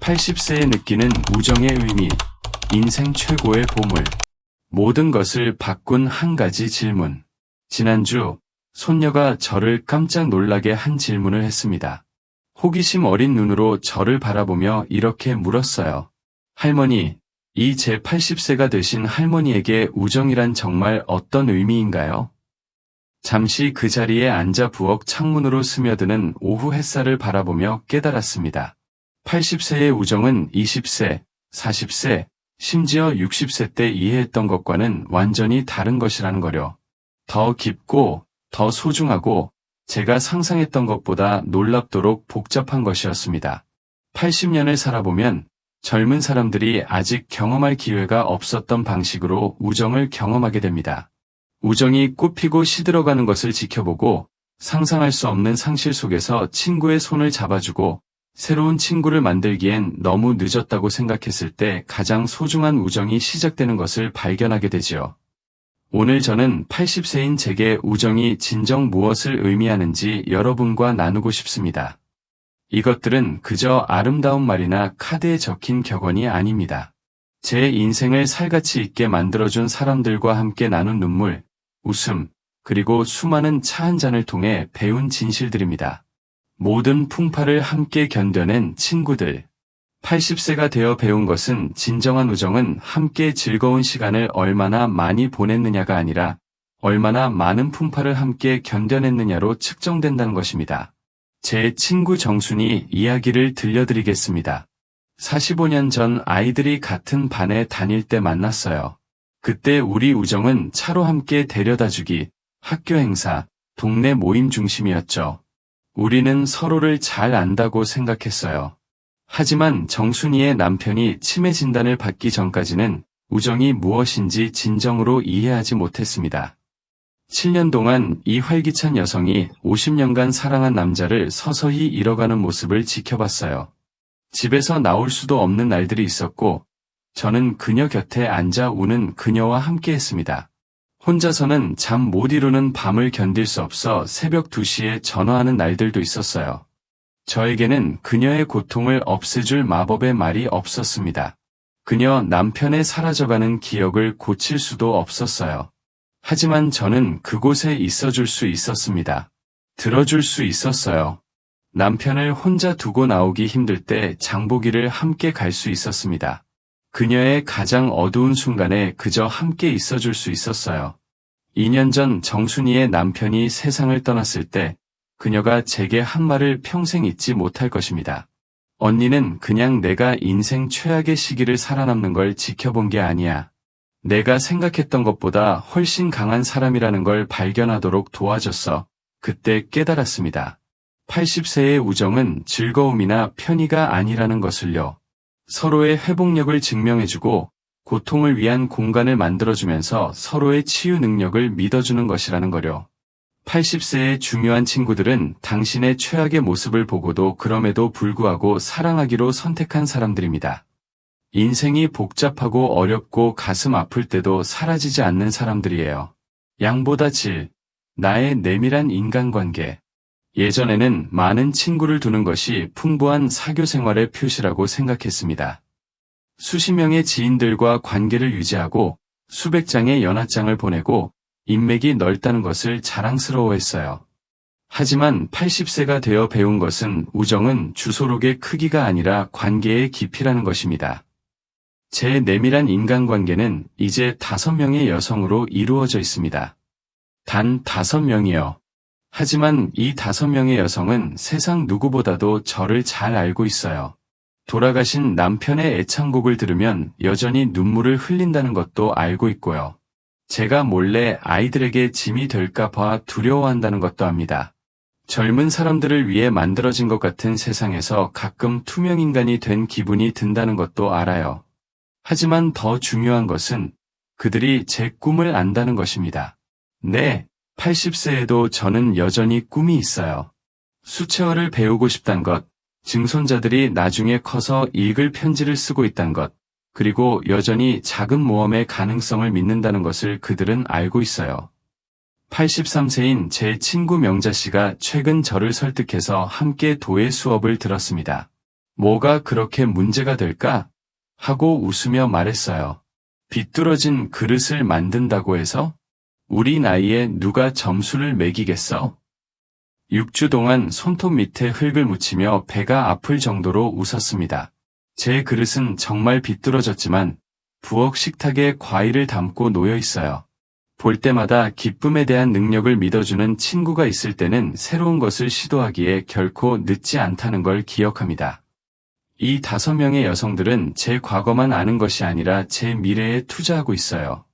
80세에 느끼는 우정의 의미, 인생 최고의 보물. 모든 것을 바꾼 한 가지 질문. 지난주 손녀가 저를 깜짝 놀라게 한 질문을 했습니다. 호기심 어린 눈으로 저를 바라보며 이렇게 물었어요. 할머니, 이 제 80세가 되신 할머니에게 우정이란 정말 어떤 의미인가요? 잠시 그 자리에 앉아 부엌 창문으로 스며드는 오후 햇살을 바라보며 깨달았습니다. 80세의 우정은 20세, 40세, 심지어 60세 때 이해했던 것과는 완전히 다른 것이라는 거요. 더 깊고, 더 소중하고, 제가 상상했던 것보다 놀랍도록 복잡한 것이었습니다. 80년을 살아보면 젊은 사람들이 아직 경험할 기회가 없었던 방식으로 우정을 경험하게 됩니다. 우정이 꽃피고 시들어가는 것을 지켜보고 상상할 수 없는 상실 속에서 친구의 손을 잡아주고 새로운 친구를 만들기엔 너무 늦었다고 생각했을 때 가장 소중한 우정이 시작되는 것을 발견하게 되지요. 오늘 저는 80세인 제게 우정이 진정 무엇을 의미하는지 여러분과 나누고 싶습니다. 이것들은 그저 아름다운 말이나 카드에 적힌 격언이 아닙니다. 제 인생을 살같이 있게 만들어준 사람들과 함께 나눈 눈물, 웃음, 그리고 수많은 차 한 잔을 통해 배운 진실들입니다. 모든 풍파를 함께 견뎌낸 친구들. 80세가 되어 배운 것은 진정한 우정은 함께 즐거운 시간을 얼마나 많이 보냈느냐가 아니라 얼마나 많은 풍파를 함께 견뎌냈느냐로 측정된다는 것입니다. 제 친구 정순이 이야기를 들려드리겠습니다. 45년 전 아이들이 같은 반에 다닐 때 만났어요. 그때 우리 우정은 차로 함께 데려다주기, 학교 행사, 동네 모임 중심이었죠. 우리는 서로를 잘 안다고 생각했어요. 하지만 정순이의 남편이 치매 진단을 받기 전까지는 우정이 무엇인지 진정으로 이해하지 못했습니다. 7년 동안 이 활기찬 여성이 50년간 사랑한 남자를 서서히 잃어가는 모습을 지켜봤어요. 집에서 나올 수도 없는 날들이 있었고 저는 그녀 곁에 앉아 우는 그녀와 함께했습니다. 혼자서는 잠 못 이루는 밤을 견딜 수 없어 새벽 2시에 전화하는 날들도 있었어요. 저에게는 그녀의 고통을 없애줄 마법의 말이 없었습니다. 그녀 남편의 사라져가는 기억을 고칠 수도 없었어요. 하지만 저는 그곳에 있어줄 수 있었습니다. 들어줄 수 있었어요. 남편을 혼자 두고 나오기 힘들 때 장보기를 함께 갈 수 있었습니다. 그녀의 가장 어두운 순간에 그저 함께 있어줄 수 있었어요. 2년 전 정순이의 남편이 세상을 떠났을 때 그녀가 제게 한 말을 평생 잊지 못할 것입니다. 언니는 그냥 내가 인생 최악의 시기를 살아남는 걸 지켜본 게 아니야. 내가 생각했던 것보다 훨씬 강한 사람이라는 걸 발견하도록 도와줬어. 그때 깨달았습니다. 80세의 우정은 즐거움이나 편의가 아니라는 것을요. 서로의 회복력을 증명해주고 고통을 위한 공간을 만들어주면서 서로의 치유 능력을 믿어주는 것이라는 거요. 80세의 중요한 친구들은 당신의 최악의 모습을 보고도 그럼에도 불구하고 사랑하기로 선택한 사람들입니다. 인생이 복잡하고 어렵고 가슴 아플 때도 사라지지 않는 사람들이에요. 양보다 질, 나의 내밀한 인간관계. 예전에는 많은 친구를 두는 것이 풍부한 사교 생활의 표시라고 생각했습니다. 수십 명의 지인들과 관계를 유지하고 수백 장의 연하장을 보내고 인맥이 넓다는 것을 자랑스러워했어요. 하지만 80세가 되어 배운 것은 우정은 주소록의 크기가 아니라 관계의 깊이라는 것입니다. 제 내밀한 인간관계는 이제 5명의 여성으로 이루어져 있습니다. 단 5명이요. 하지만 이 5명의 여성은 세상 누구보다도 저를 잘 알고 있어요. 돌아가신 남편의 애창곡을 들으면 여전히 눈물을 흘린다는 것도 알고 있고요. 제가 몰래 아이들에게 짐이 될까 봐 두려워한다는 것도 압니다. 젊은 사람들을 위해 만들어진 것 같은 세상에서 가끔 투명인간이 된 기분이 든다는 것도 알아요. 하지만 더 중요한 것은 그들이 제 꿈을 안다는 것입니다. 네, 80세에도 저는 여전히 꿈이 있어요. 수채화를 배우고 싶단 것, 증손자들이 나중에 커서 읽을 편지를 쓰고 있단 것, 그리고 여전히 작은 모험의 가능성을 믿는다는 것을 그들은 알고 있어요. 83세인 제 친구 명자 씨가 최근 저를 설득해서 함께 도예 수업을 들었습니다. 뭐가 그렇게 문제가 될까? 하고 웃으며 말했어요. 비뚤어진 그릇을 만든다고 해서? 우리 나이에 누가 점수를 매기겠어? 6주 동안 손톱 밑에 흙을 묻히며 배가 아플 정도로 웃었습니다. 제 그릇은 정말 비뚤어졌지만 부엌 식탁에 과일을 담고 놓여 있어요. 볼 때마다 기쁨에 대한 능력을 믿어주는 친구가 있을 때는 새로운 것을 시도하기에 결코 늦지 않다는 걸 기억합니다. 이 5명의 여성들은 제 과거만 아는 것이 아니라 제 미래에 투자하고 있어요.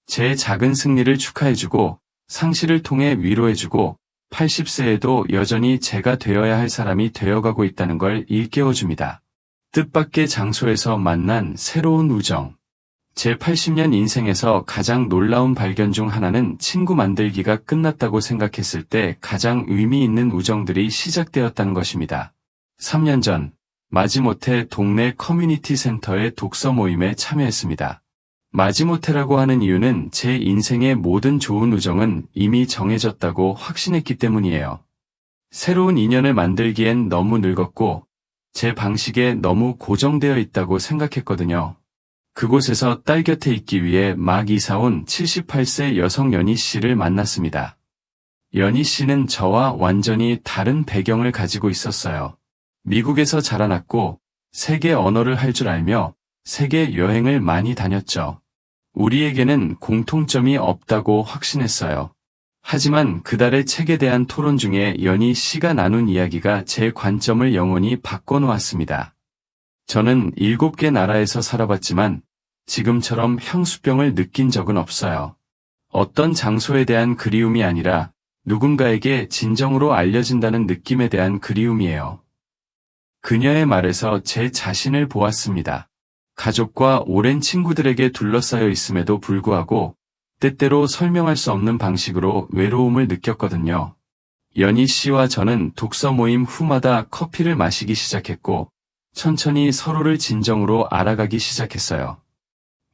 제 작은 승리를 축하해주고 상실을 통해 위로해주고 80세에도 여전히 제가 되어야 할 사람이 되어가고 있다는 걸 일깨워줍니다. 뜻밖의 장소에서 만난 새로운 우정. 제 80년 인생에서 가장 놀라운 발견 중 하나는 친구 만들기가 끝났다고 생각했을 때 가장 의미 있는 우정들이 시작되었다는 것입니다. 3년 전 마지못해 동네 커뮤니티 센터의 독서 모임에 참여했습니다. 마지못해라고 하는 이유는 제 인생의 모든 좋은 우정은 이미 정해졌다고 확신했기 때문이에요. 새로운 인연을 만들기엔 너무 늙었고 제 방식에 너무 고정되어 있다고 생각했거든요. 그곳에서 딸 곁에 있기 위해 막 이사온 78세 여성 연희 씨를 만났습니다. 연희 씨는 저와 완전히 다른 배경을 가지고 있었어요. 미국에서 자라났고 세계 언어를 할 줄 알며 세계 여행을 많이 다녔죠. 우리에게는 공통점이 없다고 확신했어요. 하지만 그달의 책에 대한 토론 중에 연희 씨가 나눈 이야기가 제 관점을 영원히 바꿔놓았습니다. 저는 7개 나라에서 살아봤지만 지금처럼 향수병을 느낀 적은 없어요. 어떤 장소에 대한 그리움이 아니라 누군가에게 진정으로 알려진다는 느낌에 대한 그리움이에요. 그녀의 말에서 제 자신을 보았습니다. 가족과 오랜 친구들에게 둘러싸여 있음에도 불구하고 때때로 설명할 수 없는 방식으로 외로움을 느꼈거든요. 연희 씨와 저는 독서 모임 후마다 커피를 마시기 시작했고 천천히 서로를 진정으로 알아가기 시작했어요.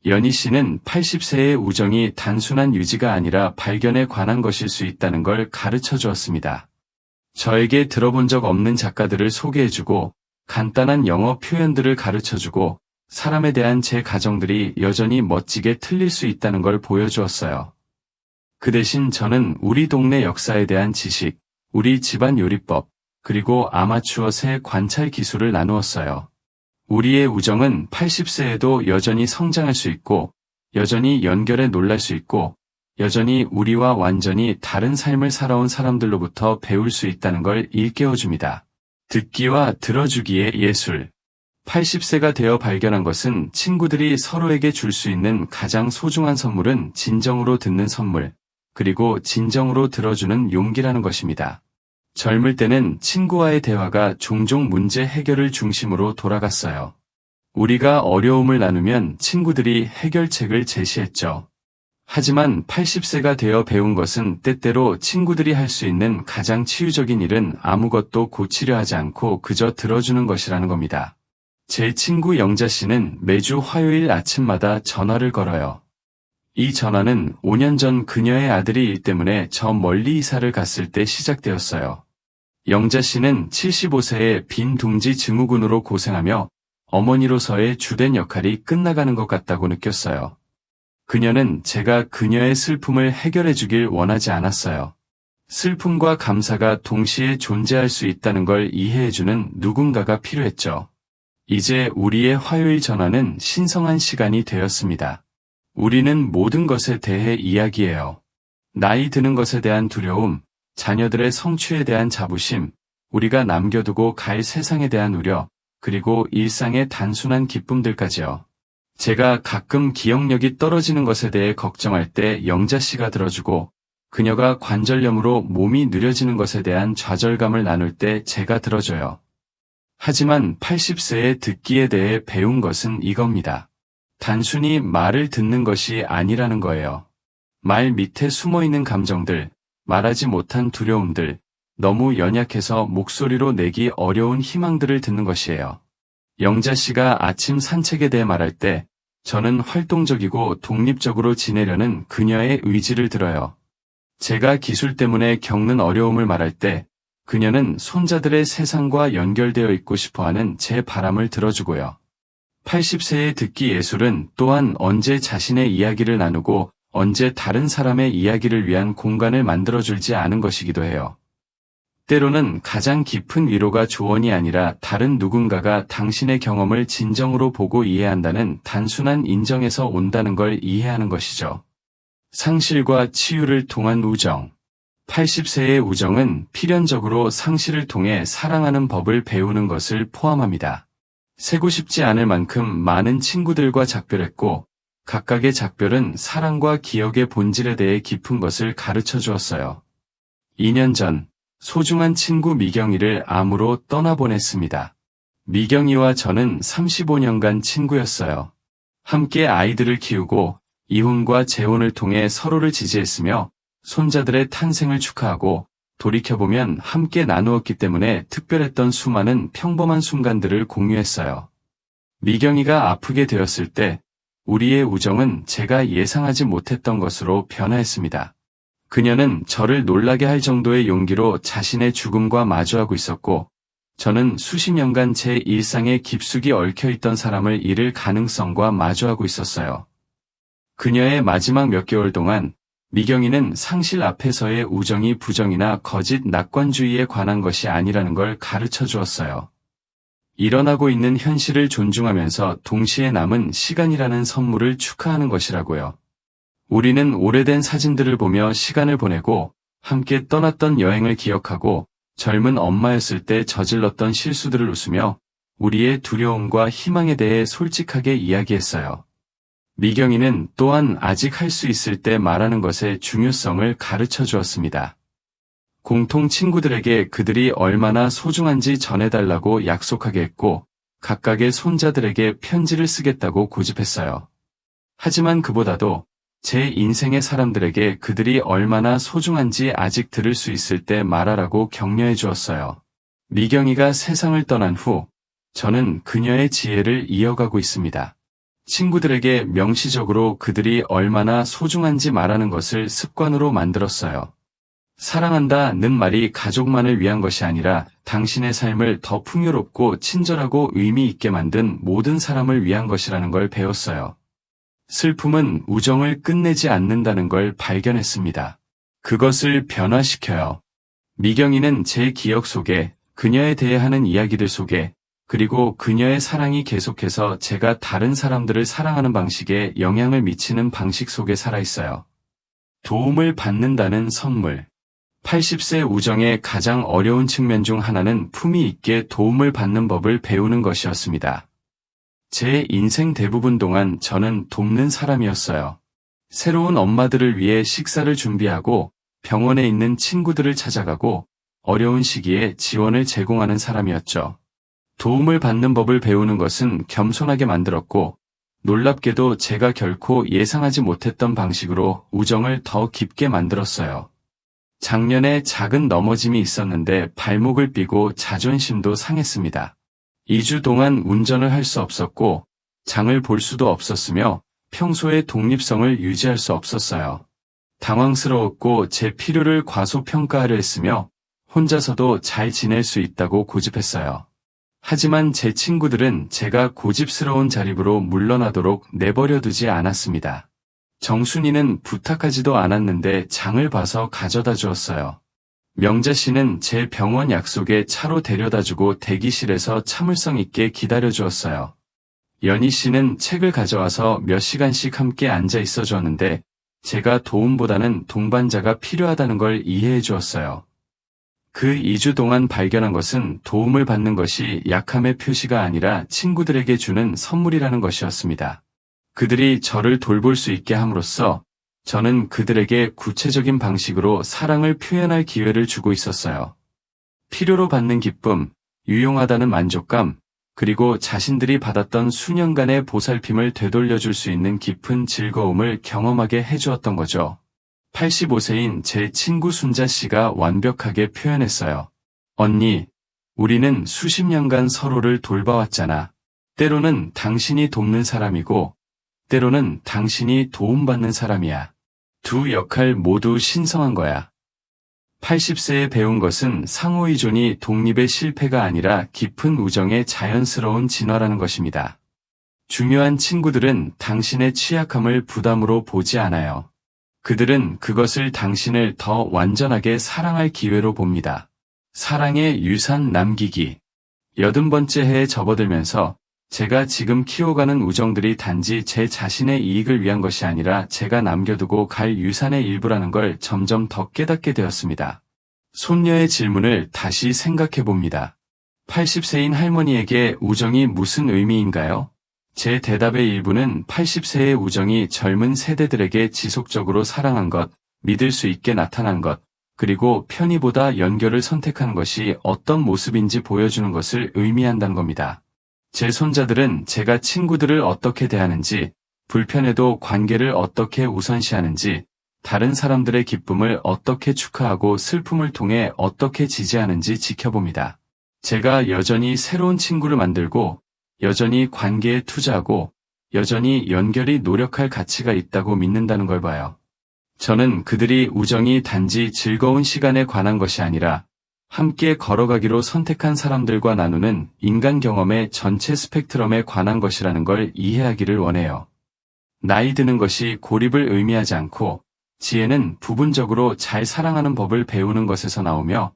연희 씨는 80세의 우정이 단순한 유지가 아니라 발견에 관한 것일 수 있다는 걸 가르쳐 주었습니다. 저에게 들어본 적 없는 작가들을 소개해주고 간단한 영어 표현들을 가르쳐주고 사람에 대한 제 가정들이 여전히 멋지게 틀릴 수 있다는 걸 보여주었어요. 그 대신 저는 우리 동네 역사에 대한 지식, 우리 집안 요리법, 그리고 아마추어 새 관찰 기술을 나누었어요. 우리의 우정은 80세에도 여전히 성장할 수 있고, 여전히 연결에 놀랄 수 있고, 여전히 우리와 완전히 다른 삶을 살아온 사람들로부터 배울 수 있다는 걸 일깨워줍니다. 듣기와 들어주기의 예술. 80세가 되어 발견한 것은 친구들이 서로에게 줄 수 있는 가장 소중한 선물은 진정으로 듣는 선물, 그리고 진정으로 들어주는 용기라는 것입니다. 젊을 때는 친구와의 대화가 종종 문제 해결을 중심으로 돌아갔어요. 우리가 어려움을 나누면 친구들이 해결책을 제시했죠. 하지만 80세가 되어 배운 것은 때때로 친구들이 할 수 있는 가장 치유적인 일은 아무것도 고치려 하지 않고 그저 들어주는 것이라는 겁니다. 제 친구 영자 씨는 매주 화요일 아침마다 전화를 걸어요. 이 전화는 5년 전 그녀의 아들이 일 때문에 저 멀리 이사를 갔을 때 시작되었어요. 영자 씨는 75세의 빈둥지 증후군으로 고생하며 어머니로서의 주된 역할이 끝나가는 것 같다고 느꼈어요. 그녀는 제가 그녀의 슬픔을 해결해 주길 원하지 않았어요. 슬픔과 감사가 동시에 존재할 수 있다는 걸 이해해주는 누군가가 필요했죠. 이제 우리의 화요일 전화는 신성한 시간이 되었습니다. 우리는 모든 것에 대해 이야기해요. 나이 드는 것에 대한 두려움, 자녀들의 성취에 대한 자부심, 우리가 남겨두고 갈 세상에 대한 우려, 그리고 일상의 단순한 기쁨들까지요. 제가 가끔 기억력이 떨어지는 것에 대해 걱정할 때 영자 씨가 들어주고, 그녀가 관절염으로 몸이 느려지는 것에 대한 좌절감을 나눌 때 제가 들어줘요. 하지만 80세의 듣기에 대해 배운 것은 이겁니다. 단순히 말을 듣는 것이 아니라는 거예요. 말 밑에 숨어있는 감정들, 말하지 못한 두려움들, 너무 연약해서 목소리로 내기 어려운 희망들을 듣는 것이에요. 영자 씨가 아침 산책에 대해 말할 때 저는 활동적이고 독립적으로 지내려는 그녀의 의지를 들어요. 제가 기술 때문에 겪는 어려움을 말할 때 그녀는 손자들의 세상과 연결되어 있고 싶어하는 제 바람을 들어주고요. 80세의 듣기 예술은 또한 언제 자신의 이야기를 나누고 언제 다른 사람의 이야기를 위한 공간을 만들어줄지 아는 것이기도 해요. 때로는 가장 깊은 위로가 조언이 아니라 다른 누군가가 당신의 경험을 진정으로 보고 이해한다는 단순한 인정에서 온다는 걸 이해하는 것이죠. 상실과 치유를 통한 우정. 80세의 우정은 필연적으로 상실을 통해 사랑하는 법을 배우는 것을 포함합니다. 세고 싶지 않을 만큼 많은 친구들과 작별했고 각각의 작별은 사랑과 기억의 본질에 대해 깊은 것을 가르쳐 주었어요. 2년 전 소중한 친구 미경이를 암으로 떠나보냈습니다. 미경이와 저는 35년간 친구였어요. 함께 아이들을 키우고 이혼과 재혼을 통해 서로를 지지했으며 손자들의 탄생을 축하하고 돌이켜보면 함께 나누었기 때문에 특별했던 수많은 평범한 순간들을 공유했어요. 미경이가 아프게 되었을 때 우리의 우정은 제가 예상하지 못했던 것으로 변화했습니다. 그녀는 저를 놀라게 할 정도의 용기로 자신의 죽음과 마주하고 있었고 저는 수십 년간 제 일상에 깊숙이 얽혀있던 사람을 잃을 가능성과 마주하고 있었어요. 그녀의 마지막 몇 개월 동안 미경이는 상실 앞에서의 우정이 부정이나 거짓 낙관주의에 관한 것이 아니라는 걸 가르쳐 주었어요. 일어나고 있는 현실을 존중하면서 동시에 남은 시간이라는 선물을 축하하는 것이라고요. 우리는 오래된 사진들을 보며 시간을 보내고 함께 떠났던 여행을 기억하고 젊은 엄마였을 때 저질렀던 실수들을 웃으며 우리의 두려움과 희망에 대해 솔직하게 이야기했어요. 미경이는 또한 아직 할 수 있을 때 말하는 것의 중요성을 가르쳐 주었습니다. 공통 친구들에게 그들이 얼마나 소중한지 전해달라고 약속하게 했고 각각의 손자들에게 편지를 쓰겠다고 고집했어요. 하지만 그보다도 제 인생의 사람들에게 그들이 얼마나 소중한지 아직 들을 수 있을 때 말하라고 격려해 주었어요. 미경이가 세상을 떠난 후 저는 그녀의 지혜를 이어가고 있습니다. 친구들에게 명시적으로 그들이 얼마나 소중한지 말하는 것을 습관으로 만들었어요. 사랑한다는 말이 가족만을 위한 것이 아니라 당신의 삶을 더 풍요롭고 친절하고 의미 있게 만든 모든 사람을 위한 것이라는 걸 배웠어요. 슬픔은 우정을 끝내지 않는다는 걸 발견했습니다. 그것을 변화시켜요. 미경이는 제 기억 속에, 그녀에 대해 하는 이야기들 속에, 그리고 그녀의 사랑이 계속해서 제가 다른 사람들을 사랑하는 방식에 영향을 미치는 방식 속에 살아있어요. 도움을 받는다는 선물. 80세 우정의 가장 어려운 측면 중 하나는 품위 있게 도움을 받는 법을 배우는 것이었습니다. 제 인생 대부분 동안 저는 돕는 사람이었어요. 새로운 엄마들을 위해 식사를 준비하고 병원에 있는 친구들을 찾아가고 어려운 시기에 지원을 제공하는 사람이었죠. 도움을 받는 법을 배우는 것은 겸손하게 만들었고 놀랍게도 제가 결코 예상하지 못했던 방식으로 우정을 더 깊게 만들었어요. 작년에 작은 넘어짐이 있었는데 발목을 삐고 자존심도 상했습니다. 2주 동안 운전을 할 수 없었고 장을 볼 수도 없었으며 평소의 독립성을 유지할 수 없었어요. 당황스러웠고 제 필요를 과소평가하려 했으며 혼자서도 잘 지낼 수 있다고 고집했어요. 하지만 제 친구들은 제가 고집스러운 자립으로 물러나도록 내버려두지 않았습니다. 정순이는 부탁하지도 않았는데 장을 봐서 가져다 주었어요. 명자 씨는 제 병원 약속에 차로 데려다주고 대기실에서 참을성 있게 기다려주었어요. 연희 씨는 책을 가져와서 몇 시간씩 함께 앉아 있어 주었는데 제가 도움보다는 동반자가 필요하다는 걸 이해해 주었어요. 그 2주 동안 발견한 것은 도움을 받는 것이 약함의 표시가 아니라 친구들에게 주는 선물이라는 것이었습니다. 그들이 저를 돌볼 수 있게 함으로써 저는 그들에게 구체적인 방식으로 사랑을 표현할 기회를 주고 있었어요. 필요로 받는 기쁨, 유용하다는 만족감, 그리고 자신들이 받았던 수년간의 보살핌을 되돌려줄 수 있는 깊은 즐거움을 경험하게 해주었던 거죠. 85세인 제 친구 순자 씨가 완벽하게 표현했어요. 언니, 우리는 수십 년간 서로를 돌봐왔잖아. 때로는 당신이 돕는 사람이고, 때로는 당신이 도움받는 사람이야. 두 역할 모두 신성한 거야. 80세에 배운 것은 상호의존이 독립의 실패가 아니라 깊은 우정의 자연스러운 진화라는 것입니다. 중요한 친구들은 당신의 취약함을 부담으로 보지 않아요. 그들은 그것을 당신을 더 완전하게 사랑할 기회로 봅니다. 사랑의 유산 남기기. 80번째 해에 접어들면서 제가 지금 키워가는 우정들이 단지 제 자신의 이익을 위한 것이 아니라 제가 남겨두고 갈 유산의 일부라는 걸 점점 더 깨닫게 되었습니다. 손녀의 질문을 다시 생각해 봅니다. 80세인 할머니에게 우정이 무슨 의미인가요? 제 대답의 일부는 80세의 우정이 젊은 세대들에게 지속적으로 사랑한 것, 믿을 수 있게 나타난 것, 그리고 편의보다 연결을 선택하는 것이 어떤 모습인지 보여주는 것을 의미한다는 겁니다. 제 손자들은 제가 친구들을 어떻게 대하는지, 불편해도 관계를 어떻게 우선시하는지, 다른 사람들의 기쁨을 어떻게 축하하고 슬픔을 통해 어떻게 지지하는지 지켜봅니다. 제가 여전히 새로운 친구를 만들고, 여전히 관계에 투자하고, 여전히 연결이 노력할 가치가 있다고 믿는다는 걸 봐요. 저는 그들이 우정이 단지 즐거운 시간에 관한 것이 아니라 함께 걸어가기로 선택한 사람들과 나누는 인간 경험의 전체 스펙트럼에 관한 것이라는 걸 이해하기를 원해요. 나이 드는 것이 고립을 의미하지 않고 지혜는 부분적으로 잘 사랑하는 법을 배우는 것에서 나오며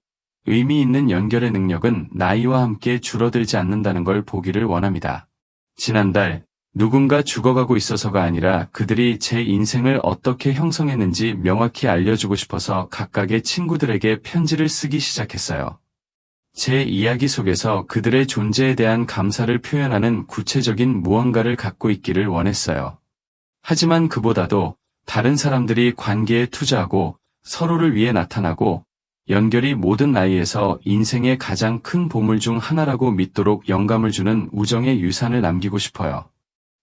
의미 있는 연결의 능력은 나이와 함께 줄어들지 않는다는 걸 보기를 원합니다. 지난달 누군가 죽어가고 있어서가 아니라 그들이 제 인생을 어떻게 형성했는지 명확히 알려주고 싶어서 각각의 친구들에게 편지를 쓰기 시작했어요. 제 이야기 속에서 그들의 존재에 대한 감사를 표현하는 구체적인 무언가를 갖고 있기를 원했어요. 하지만 그보다도 다른 사람들이 관계에 투자하고 서로를 위해 나타나고 연결이 모든 나이에서 인생의 가장 큰 보물 중 하나라고 믿도록 영감을 주는 우정의 유산을 남기고 싶어요.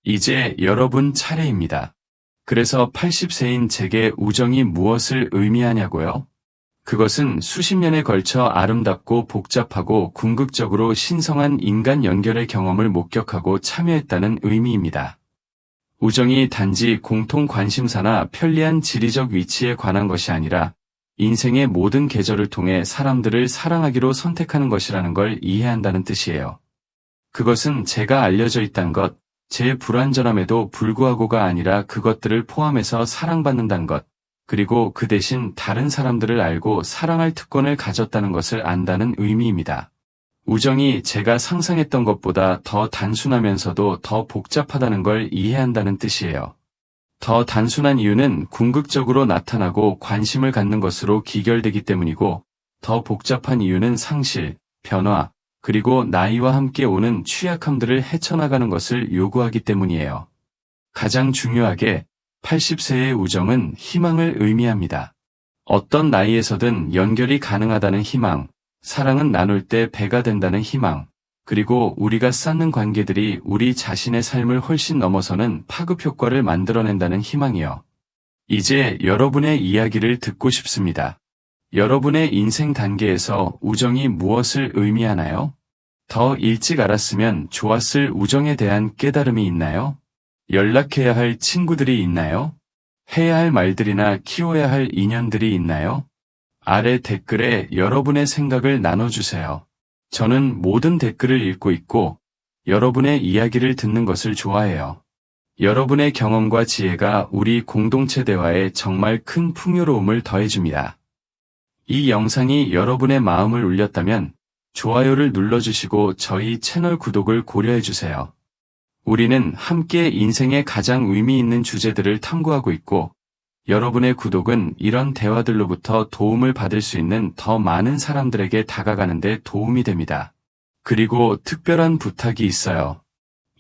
이제 여러분 차례입니다. 그래서 80세인 제게 우정이 무엇을 의미하냐고요? 그것은 수십 년에 걸쳐 아름답고 복잡하고 궁극적으로 신성한 인간 연결의 경험을 목격하고 참여했다는 의미입니다. 우정이 단지 공통 관심사나 편리한 지리적 위치에 관한 것이 아니라 인생의 모든 계절을 통해 사람들을 사랑하기로 선택하는 것이라는 걸 이해한다는 뜻이에요. 그것은 제가 알려져 있다는 것, 제 불완전함에도 불구하고가 아니라 그것들을 포함해서 사랑받는다는 것, 그리고 그 대신 다른 사람들을 알고 사랑할 특권을 가졌다는 것을 안다는 의미입니다. 우정이 제가 상상했던 것보다 더 단순하면서도 더 복잡하다는 걸 이해한다는 뜻이에요. 더 단순한 이유는 궁극적으로 나타나고 관심을 갖는 것으로 기결되기 때문이고, 더 복잡한 이유는 상실, 변화, 그리고 나이와 함께 오는 취약함들을 헤쳐나가는 것을 요구하기 때문이에요. 가장 중요하게 80세의 우정은 희망을 의미합니다. 어떤 나이에서든 연결이 가능하다는 희망, 사랑은 나눌 때 배가 된다는 희망, 그리고 우리가 쌓는 관계들이 우리 자신의 삶을 훨씬 넘어서는 파급 효과를 만들어낸다는 희망이요. 이제 여러분의 이야기를 듣고 싶습니다. 여러분의 인생 단계에서 우정이 무엇을 의미하나요? 더 일찍 알았으면 좋았을 우정에 대한 깨달음이 있나요? 연락해야 할 친구들이 있나요? 해야 할 말들이나 키워야 할 인연들이 있나요? 아래 댓글에 여러분의 생각을 나눠주세요. 저는 모든 댓글을 읽고 있고 여러분의 이야기를 듣는 것을 좋아해요. 여러분의 경험과 지혜가 우리 공동체 대화에 정말 큰 풍요로움을 더해줍니다. 이 영상이 여러분의 마음을 울렸다면 좋아요를 눌러주시고 저희 채널 구독을 고려해주세요. 우리는 함께 인생의 가장 의미 있는 주제들을 탐구하고 있고 여러분의 구독은 이런 대화들로부터 도움을 받을 수 있는 더 많은 사람들에게 다가가는 데 도움이 됩니다. 그리고 특별한 부탁이 있어요.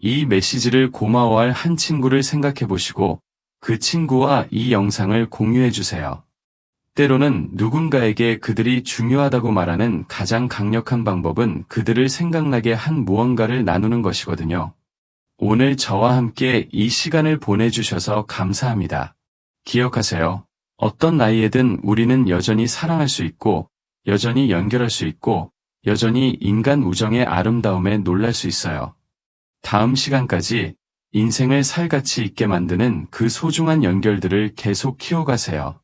이 메시지를 고마워할 한 친구를 생각해 보시고 그 친구와 이 영상을 공유해 주세요. 때로는 누군가에게 그들이 중요하다고 말하는 가장 강력한 방법은 그들을 생각나게 한 무언가를 나누는 것이거든요. 오늘 저와 함께 이 시간을 보내주셔서 감사합니다. 기억하세요. 어떤 나이에든 우리는 여전히 사랑할 수 있고, 여전히 연결할 수 있고, 여전히 인간 우정의 아름다움에 놀랄 수 있어요. 다음 시간까지 인생을 살가치 있게 만드는 그 소중한 연결들을 계속 키워가세요.